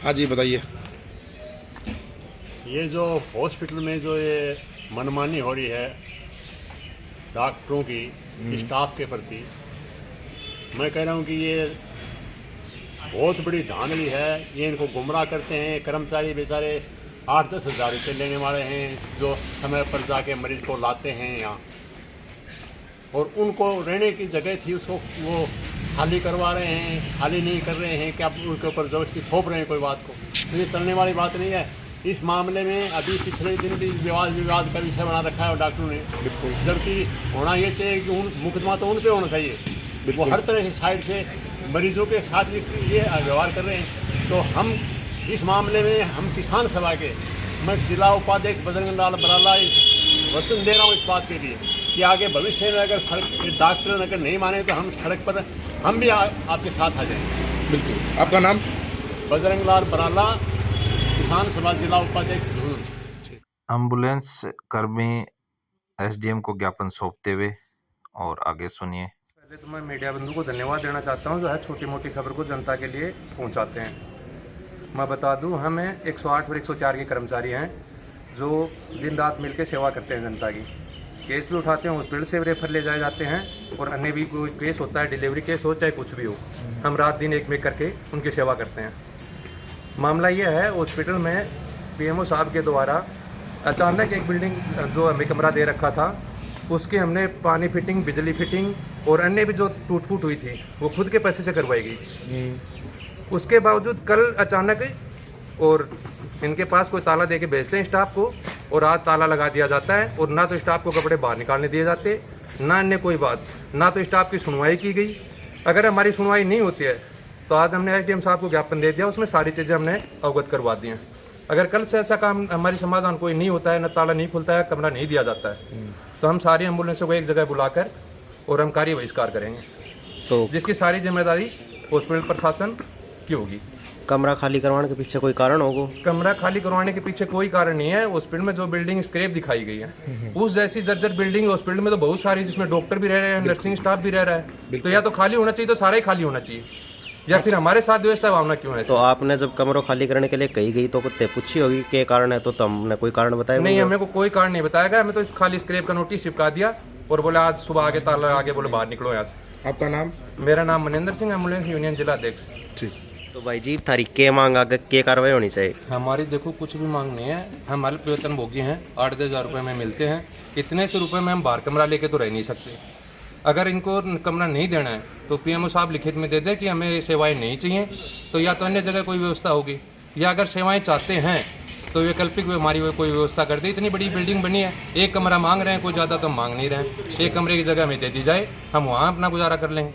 हाँ जी बताइए। ये जो हॉस्पिटल में जो ये मनमानी हो रही है डॉक्टरों की स्टाफ के प्रति, मैं कह रहा हूँ कि ये बहुत बड़ी धांधली है। ये इनको गुमराह करते हैं। कर्मचारी बेचारे 8-10 हज़ार रुपये लेने वाले हैं जो समय पर जाके मरीज को लाते हैं यहाँ, और उनको रहने की जगह थी उसको वो खाली करवा रहे हैं, खाली नहीं कर रहे हैं, क्या उनके ऊपर ज़बरदस्ती थोप रहे हैं कोई बात को। तो ये चलने वाली बात नहीं है। इस मामले में अभी पिछले दिन भी विवाद का विषय बना रखा है डॉक्टरों ने, बिल्कुल। जबकि होना ये चाहिए कि मुकदमा तो उन पे होना चाहिए। वो हर तरह की साइड से मरीजों के साथ भी ये व्यवहार कर रहे हैं। तो हम इस मामले में हम किसान सभा के, मैं जिला उपाध्यक्ष बजरंग लाल बराला वचन दे रहा हूँ इस बात के लिए कि आगे भविष्य में अगर सड़क डॉक्टर अगर नहीं माने तो हम सड़क पर हम भी आपके साथ आ जाएंगे। बिल्कुल। आपका नाम? बजरंग लाल बराला, किसान सभा जिला उपाध्यक्ष धूल। एम्बुलेंस कर्मी एसडीएम को ज्ञापन सौंपते हुए, और आगे सुनिए। पहले तो मैं मीडिया बंधु को धन्यवाद देना चाहता हूं जो है छोटी मोटी खबर को जनता के लिए पहुंचाते हैं। मैं बता दूं, हमें 108 और 104 के कर्मचारी हैं जो दिन रात मिलकर सेवा करते हैं जनता की। केस भी उठाते हैं, हॉस्पिटल से रेफर ले जाए जाते हैं, और अन्य भी कोई केस होता है, डिलीवरी केस हो चाहे कुछ भी हो, हम रात दिन एक में करके उनकी सेवा करते हैं। मामला यह है, हॉस्पिटल में पीएमओ साहब के द्वारा अचानक एक बिल्डिंग जो हमें कमरा दे रखा था उसकी हमने पानी फिटिंग, बिजली फिटिंग और अन्य भी जो टूट फूट हुई थी वो खुद के पैसे से करवाई गई। उसके बावजूद कल अचानक और इनके पास कोई ताला दे के भेजते हैं स्टाफ को, और आज ताला लगा दिया जाता है, और ना तो स्टाफ को कपड़े बाहर निकालने दिए जाते, ना अन्य कोई बात, ना तो स्टाफ की सुनवाई की गई। अगर हमारी सुनवाई नहीं होती है तो आज हमने एसडीएम साहब को ज्ञापन दे दिया, उसमें सारी चीज़ें हमने अवगत करवा दी हैं। अगर कल से ऐसा काम हमारी समाधान कोई नहीं होता है, न ताला नहीं खुलता है, कमरा नहीं दिया जाता है, तो हम सारी एम्बुलेंसों को एक जगह बुलाकर और हम कार्य बहिष्कार करेंगे। तो जिसकी सारी जिम्मेदारी हॉस्पिटल प्रशासन की होगी। कमरा खाली करवाने के पीछे कोई कारण होगा? कमरा खाली करवाने के पीछे कोई कारण नहीं है। हॉस्पिटल में जो बिल्डिंग स्क्रैप दिखाई गई है उस जैसी जर्जर बिल्डिंग हॉस्पिटल में तो बहुत सारी, जिसमें डॉक्टर भी रह रहे हैं, नर्सिंग स्टाफ भी रह रहा है, तो या तो खाली होना चाहिए, तो सारा ही खाली होना चाहिए, या फिर हमारे साथ व्यवस्था भावना क्यों है? तो आपने जब कमरों खाली करने के लिए कही गई तो कुत्ते पूछी होगी क्या कारण है, तो हमने कोई कारण बताया नहीं, हमें को कोई कारण नहीं बताया गया। हमें तो खाली स्क्रैप का नोटिस चिपका दिया और बोले आज सुबह आगे ताला आगे बोले बाहर निकलो यहाँ से। आपका नाम? मेरा नाम मनिंदर सिंह, एम्बुलेंस यूनियन जिला अध्यक्ष। ठीक। तो भाई जी थारी के मांग आगे क्या कार्रवाई होनी चाहिए? हमारी देखो कुछ भी मांग नहीं है। हम अल्प वेतन भोगी हैं, 8-10 हज़ार रुपये में मिलते हैं। इतने से रुपये में हम बाहर कमरा लेके तो रह नहीं सकते। अगर इनको कमरा नहीं देना है तो पीएमओ साहब लिखित में दे दे कि हमें ये सेवाएं नहीं चाहिए, तो या तो अन्य जगह कोई व्यवस्था होगी, या अगर सेवाएं चाहते हैं तो वैकल्पिक हमारी कोई व्यवस्था कर दे। इतनी बड़ी बिल्डिंग बनी है, एक कमरा मांग रहे हैं, कोई ज़्यादा तो मांग नहीं रहे हैं। एक कमरे की जगह हमें दे दी जाए, हम वहाँ अपना गुजारा कर लेंगे।